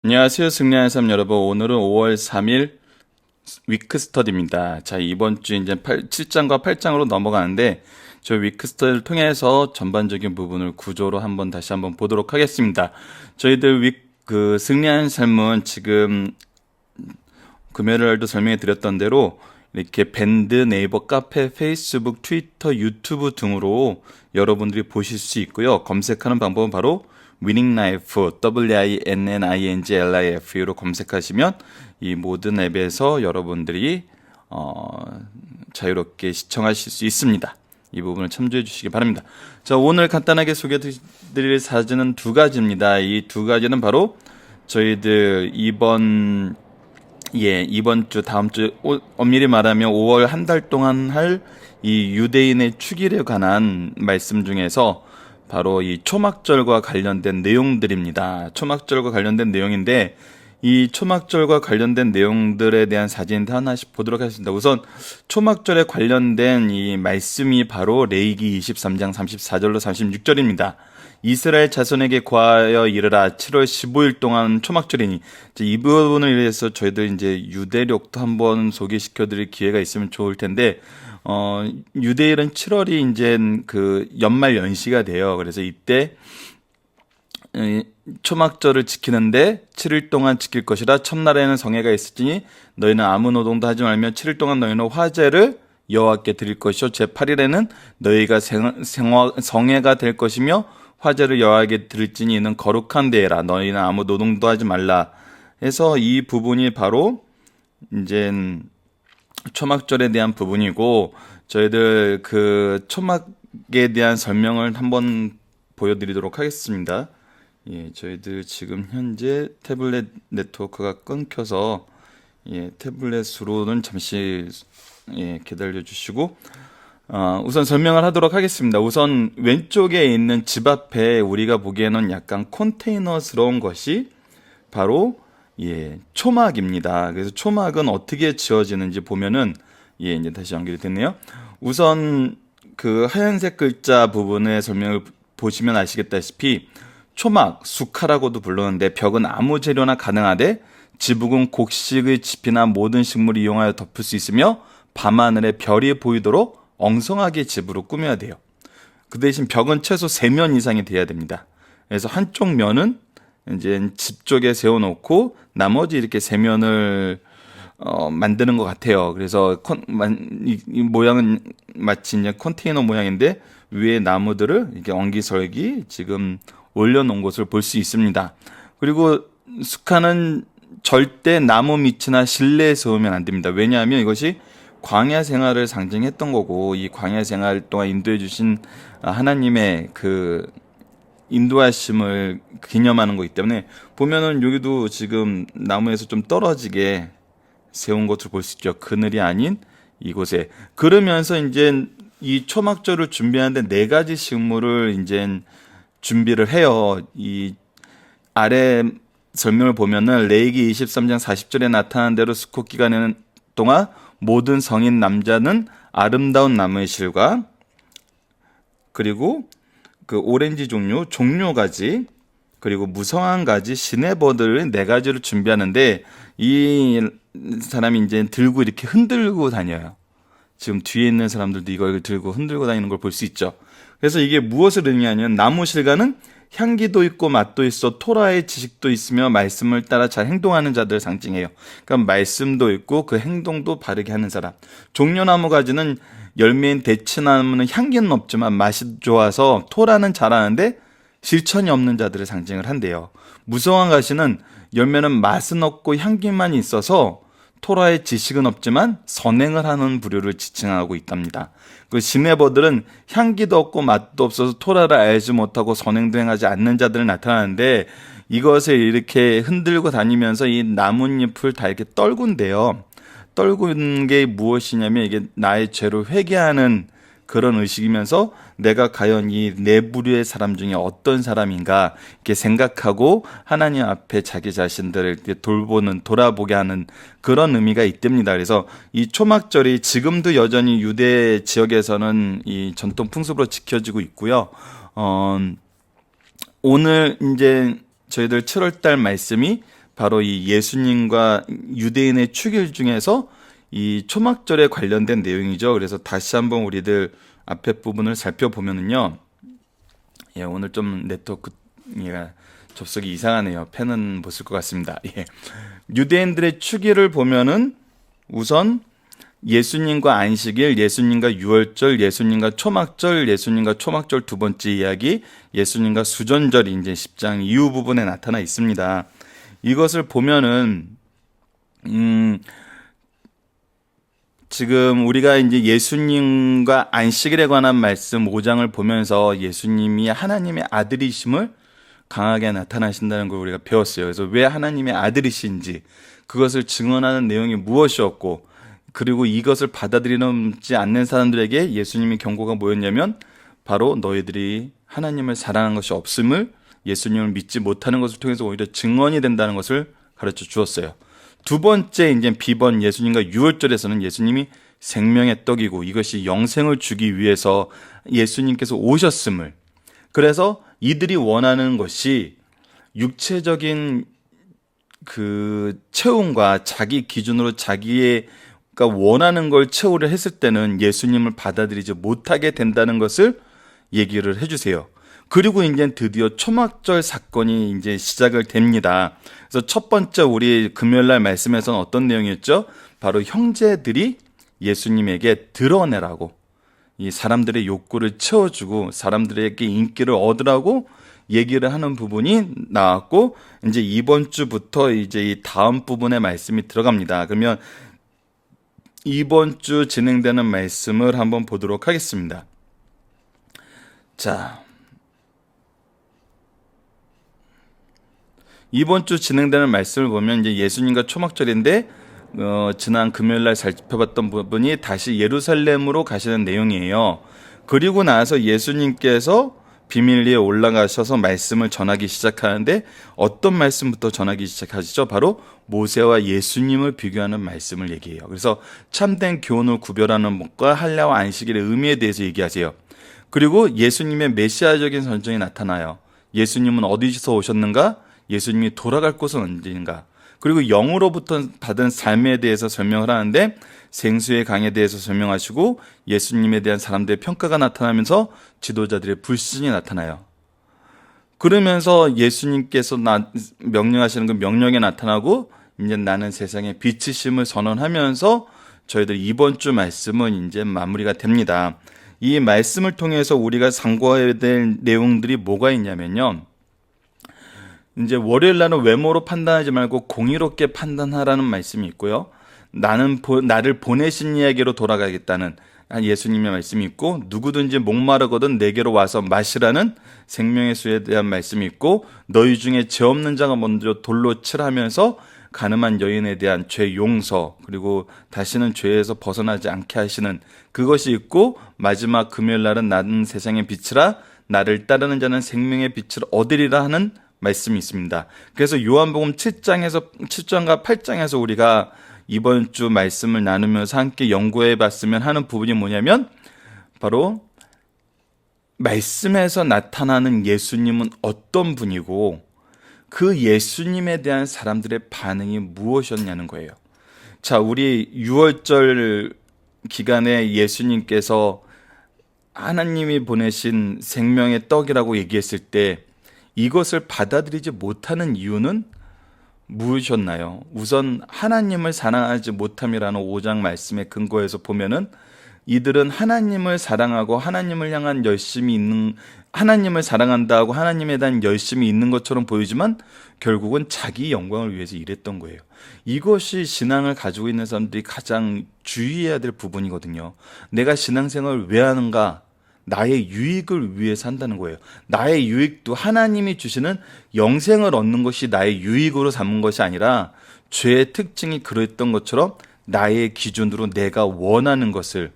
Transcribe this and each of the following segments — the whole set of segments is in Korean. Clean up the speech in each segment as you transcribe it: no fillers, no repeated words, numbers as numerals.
안녕하세요. 승리하는 삶 여러분. 오늘은 5월 3일 위크 스터디입니다. 자, 이번 주 이제 7장과 8장으로 넘어가는데, 저 위크 스터디를 통해서 전반적인 부분을 구조로 다시 한번 보도록 하겠습니다. 저희들 승리하는 삶은 지금 금요일날도 설명해 드렸던 대로 이렇게 밴드, 네이버, 카페, 페이스북, 트위터, 유튜브 등으로 여러분들이 보실 수 있고요. 검색하는 방법은 바로 Winning Life, WINNINGLIF로 검색하시면 이 모든 앱에서 여러분들이 자유롭게 시청하실 수 있습니다. 이 부분을 참조해 주시기 바랍니다. 자, 오늘 간단하게 소개해 드릴 사진은 두 가지입니다. 이 두 가지는 바로 저희들 이번 주, 다음 주, 엄밀히 말하면 5월 한 달 동안 할 이 유대인의 축일에 관한 말씀 중에서 바로 이 초막절과 관련된 내용들입니다. 초막절과 관련된 내용인데, 이 초막절과 관련된 내용들에 대한 사진을 하나씩 보도록 하겠습니다. 우선 초막절에 관련된 이 말씀이 바로 레위기 23장 34절로 36절입니다. 이스라엘 자손에게 고하여 이르라 7월 15일 동안 초막절이니, 이 부분을 위해서 저희들 이제 유대력도 한번 소개시켜 드릴 기회가 있으면 좋을 텐데, 유대일은 7월이 이제 그 연말 연시가 돼요. 그래서 이때 초막절을 지키는데 7일 동안 지킬 것이라. 첫날에는 성회가 있을지니 너희는 아무 노동도 하지 말며 7일 동안 너희는 화제를 여호와께 드릴 것이요 제8일에는 너희가 성회가 될 것이며 화제를 여호와께 드릴지니 이는 거룩한 데라. 너희는 아무 노동도 하지 말라 해서, 이 부분이 바로 이제 초막절에 대한 부분이고, 저희들 그 초막에 대한 설명을 한번 보여드리도록 하겠습니다. 저희들 지금 현재 태블릿 네트워크가 끊겨서 태블릿으로는 잠시 기다려 주시고, 우선 설명을 하도록 하겠습니다. 우선 왼쪽에 있는 집 앞에 우리가 보기에는 약간 컨테이너스러운 것이 바로 초막입니다. 그래서 초막은 어떻게 지어지는지 보면은, 이제 다시 연결이 됐네요. 우선 그 하얀색 글자 부분의 설명을 보시면 아시겠다시피, 초막, 수카라고도 부르는데 벽은 아무 재료나 가능하되 지붕은 곡식의 짚이나 모든 식물을 이용하여 덮을 수 있으며 밤하늘에 별이 보이도록 엉성하게 집으로 꾸며야 돼요. 그 대신 벽은 최소 3면 이상이 돼야 됩니다. 그래서 한쪽 면은 이제 집 쪽에 세워놓고 나머지 이렇게 3면을 만드는 것 같아요. 그래서 이 모양은 마치 이제 컨테이너 모양인데 위에 나무들을 이렇게 엉기설기 지금 올려놓은 것을 볼 수 있습니다. 그리고 수카는 절대 나무 밑이나 실내에 세우면 안 됩니다. 왜냐하면 이것이 광야 생활을 상징했던 거고, 이 광야 생활 동안 인도해 주신 하나님의 그 인도하심을 기념하는 거기 때문에, 보면은 여기도 지금 나무에서 좀 떨어지게 세운 것을 볼 수 있죠. 그늘이 아닌 이곳에. 그러면서 이제 이 초막절을 준비하는데 4가지 식물을 이제 준비를 해요. 이 아래 설명을 보면은 레위기 23장 40절에 나타난 대로 수컷 기간 동안 모든 성인 남자는 아름다운 나무의 실과, 그리고 그 오렌지 종료 가지, 그리고 무성한 가지, 시내버들 4가지를 준비하는데, 이 사람이 이제 들고 이렇게 흔들고 다녀요. 지금 뒤에 있는 사람들도 이걸 들고 흔들고 다니는 걸 볼 수 있죠. 그래서 이게 무엇을 의미하냐면, 나무 실과는 향기도 있고 맛도 있어 토라의 지식도 있으며 말씀을 따라 잘 행동하는 자들을 상징해요. 그러니까 말씀도 있고 그 행동도 바르게 하는 사람. 종려나무 가지는 열매인 대추나무는 향기는 없지만 맛이 좋아서 토라는 잘하는데 실천이 없는 자들을 상징을 한대요. 무성한 가시는 열매는 맛은 없고 향기만 있어서 토라의 지식은 없지만 선행을 하는 부류를 지칭하고 있답니다. 그 시내버들은 향기도 없고 맛도 없어서 토라를 알지 못하고 선행도 행하지 않는 자들을 나타나는데, 이것을 이렇게 흔들고 다니면서 이 나뭇잎을 다 이렇게 떨군대요. 떨군 게 무엇이냐면, 이게 나의 죄를 회개하는 그런 의식이면서 내가 과연 이 네 부류의 사람 중에 어떤 사람인가 이렇게 생각하고 하나님 앞에 자기 자신들을 이렇게 돌아보게 하는 그런 의미가 있답니다. 그래서 이 초막절이 지금도 여전히 유대 지역에서는 이 전통 풍습으로 지켜지고 있고요. 오늘 이제 저희들 7월달 말씀이 바로 이 예수님과 유대인의 축일 중에서 이 초막절에 관련된 내용이죠. 그래서 다시 한번 우리들 앞에 부분을 살펴보면은요. 예, 오늘 좀 네트워크가 접속이 이상하네요. 펜은 못 쓸 것 같습니다. 예. 유대인들의 축일을 보면은 우선 예수님과 안식일, 예수님과 유월절, 예수님과 초막절, 예수님과 초막절 두 번째 이야기, 예수님과 수전절이 이제 10장 이후 부분에 나타나 있습니다. 이것을 보면은 지금 우리가 이제 예수님과 안식일에 관한 말씀 5장을 보면서 예수님이 하나님의 아들이심을 강하게 나타나신다는 걸 우리가 배웠어요. 그래서 왜 하나님의 아들이신지, 그것을 증언하는 내용이 무엇이었고, 그리고 이것을 받아들이지 않는 사람들에게 예수님의 경고가 뭐였냐면 바로 너희들이 하나님을 사랑한 것이 없음을, 예수님을 믿지 못하는 것을 통해서 오히려 증언이 된다는 것을 가르쳐 주었어요. 두 번째 이제 비번 예수님과 유월절에서는 예수님이 생명의 떡이고 이것이 영생을 주기 위해서 예수님께서 오셨음을, 그래서 이들이 원하는 것이 육체적인 그 체온과 자기 기준으로 자기가 원하는 걸 채우려 했을 때는 예수님을 받아들이지 못하게 된다는 것을 얘기를 해주세요. 그리고 이제 드디어 초막절 사건이 이제 시작을 됩니다. 그래서 첫 번째 우리 금요일날 말씀에서는 어떤 내용이었죠? 바로 형제들이 예수님에게 드러내라고, 이 사람들의 욕구를 채워주고 사람들에게 인기를 얻으라고 얘기를 하는 부분이 나왔고, 이제 이번 주부터 이제 이 다음 부분의 말씀이 들어갑니다. 그러면 이번 주 진행되는 말씀을 한번 보도록 하겠습니다. 자, 이번 주 진행되는 말씀을 보면 이제 예수님과 초막절인데 지난 금요일날 살펴봤던 부분이 다시 예루살렘으로 가시는 내용이에요. 그리고 나서 예수님께서 비밀리에 올라가셔서 말씀을 전하기 시작하는데 어떤 말씀부터 전하기 시작하시죠? 바로 모세와 예수님을 비교하는 말씀을 얘기해요. 그래서 참된 교훈을 구별하는 것과 할례와 안식일의 의미에 대해서 얘기하세요. 그리고 예수님의 메시아적인 선정이 나타나요. 예수님은 어디서 오셨는가? 예수님이 돌아갈 곳은 언제인가? 그리고 영으로부터 받은 삶에 대해서 설명을 하는데 생수의 강에 대해서 설명하시고 예수님에 대한 사람들의 평가가 나타나면서 지도자들의 불신이 나타나요. 그러면서 예수님께서 명령하시는 그 명령에 나타나고 이제 나는 세상의 빛이심을 선언하면서 저희들 이번 주 말씀은 이제 마무리가 됩니다. 이 말씀을 통해서 우리가 상고해야 될 내용들이 뭐가 있냐면요. 이제 월요일 날은 외모로 판단하지 말고 공의롭게 판단하라는 말씀이 있고요. 나를 보내신 이야기로 돌아가겠다는 예수님의 말씀이 있고, 누구든지 목마르거든 내게로 와서 마시라는 생명의 수에 대한 말씀이 있고, 너희 중에 죄 없는 자가 먼저 돌로 칠하면서 가늠한 여인에 대한 죄 용서, 그리고 다시는 죄에서 벗어나지 않게 하시는 그것이 있고, 마지막 금요일 날은 나는 세상의 빛이라 나를 따르는 자는 생명의 빛을 얻으리라 하는 말씀이 있습니다. 그래서 요한복음 7장과 8장에서 우리가 이번 주 말씀을 나누면서 함께 연구해 봤으면 하는 부분이 뭐냐면 바로 말씀에서 나타나는 예수님은 어떤 분이고 그 예수님에 대한 사람들의 반응이 무엇이었냐는 거예요. 자, 우리 6월절 기간에 예수님께서 하나님이 보내신 생명의 떡이라고 얘기했을 때 이것을 받아들이지 못하는 이유는 무엇이었나요? 우선 하나님을 사랑하지 못함이라는 5장 말씀의 근거에서 보면은 이들은 하나님을 사랑하고 하나님을 향한 열심이 있는, 하나님을 사랑한다고 하나님에 대한 열심이 있는 것처럼 보이지만 결국은 자기 영광을 위해서 일했던 거예요. 이것이 신앙을 가지고 있는 사람들이 가장 주의해야 될 부분이거든요. 내가 신앙생활을 왜 하는가? 나의 유익을 위해서 한다는 거예요. 나의 유익도 하나님이 주시는 영생을 얻는 것이 나의 유익으로 삼은 것이 아니라 죄의 특징이 그랬던 것처럼 나의 기준으로 내가 원하는 것을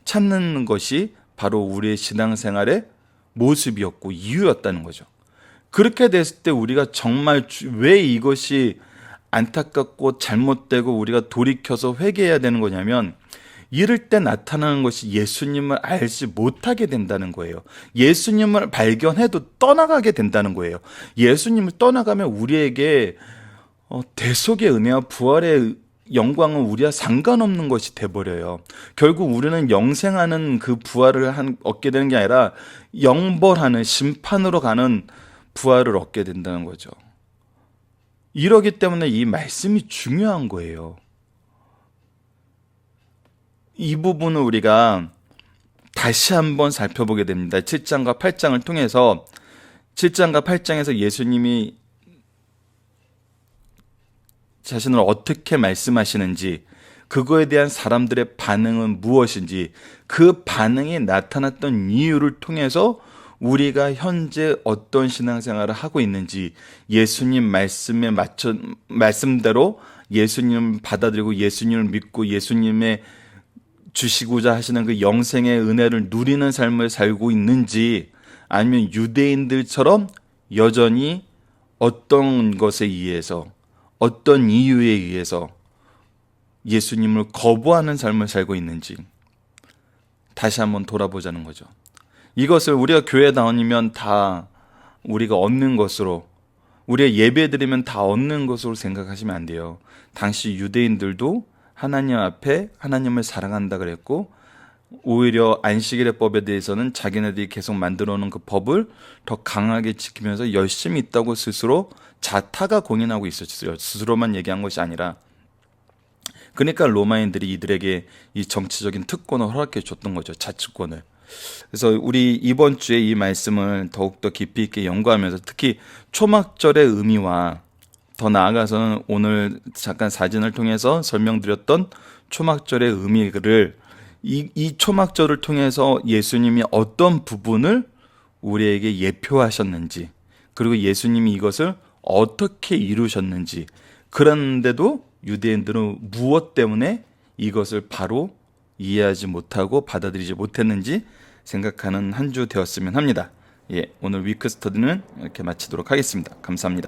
찾는 것이 바로 우리의 신앙생활의 모습이었고 이유였다는 거죠. 그렇게 됐을 때 우리가 정말 왜 이것이 안타깝고 잘못되고 우리가 돌이켜서 회개해야 되는 거냐면 이럴 때 나타나는 것이 예수님을 알지 못하게 된다는 거예요. 예수님을 발견해도 떠나가게 된다는 거예요. 예수님을 떠나가면 우리에게 대속의 은혜와 부활의 영광은 우리와 상관없는 것이 돼버려요. 결국 우리는 영생하는 그 부활을 얻게 되는 게 아니라 영벌하는 심판으로 가는 부활을 얻게 된다는 거죠. 이러기 때문에 이 말씀이 중요한 거예요. 이 부분을 우리가 다시 한번 살펴보게 됩니다. 7장과 8장을 통해서 7장과 8장에서 예수님이 자신을 어떻게 말씀하시는지, 그거에 대한 사람들의 반응은 무엇인지, 그 반응이 나타났던 이유를 통해서 우리가 현재 어떤 신앙생활을 하고 있는지, 예수님 말씀대로 예수님을 받아들이고 예수님을 믿고 예수님의 주시고자 하시는 그 영생의 은혜를 누리는 삶을 살고 있는지, 아니면 유대인들처럼 여전히 어떤 것에 의해서, 어떤 이유에 의해서 예수님을 거부하는 삶을 살고 있는지 다시 한번 돌아보자는 거죠. 이것을 우리가 교회 다니면 다 우리가 얻는 것으로, 우리가 예배 드리면 다 얻는 것으로 생각하시면 안 돼요. 당시 유대인들도 하나님 앞에 하나님을 사랑한다 그랬고, 오히려 안식일의 법에 대해서는 자기네들이 계속 만들어 놓은 그 법을 더 강하게 지키면서 열심히 있다고 스스로 자타가 공인하고 있었어요. 스스로만 얘기한 것이 아니라. 그러니까 로마인들이 이들에게 이 정치적인 특권을 허락해 줬던 거죠. 자치권을. 그래서 우리 이번 주에 이 말씀을 더욱더 깊이 있게 연구하면서 특히 초막절의 의미와 더 나아가서는 오늘 잠깐 사진을 통해서 설명드렸던 초막절의 의미를 이 초막절을 통해서 예수님이 어떤 부분을 우리에게 예표하셨는지, 그리고 예수님이 이것을 어떻게 이루셨는지, 그런데도 유대인들은 무엇 때문에 이것을 바로 이해하지 못하고 받아들이지 못했는지 생각하는 한 주 되었으면 합니다. 오늘 위크 스터디는 이렇게 마치도록 하겠습니다. 감사합니다.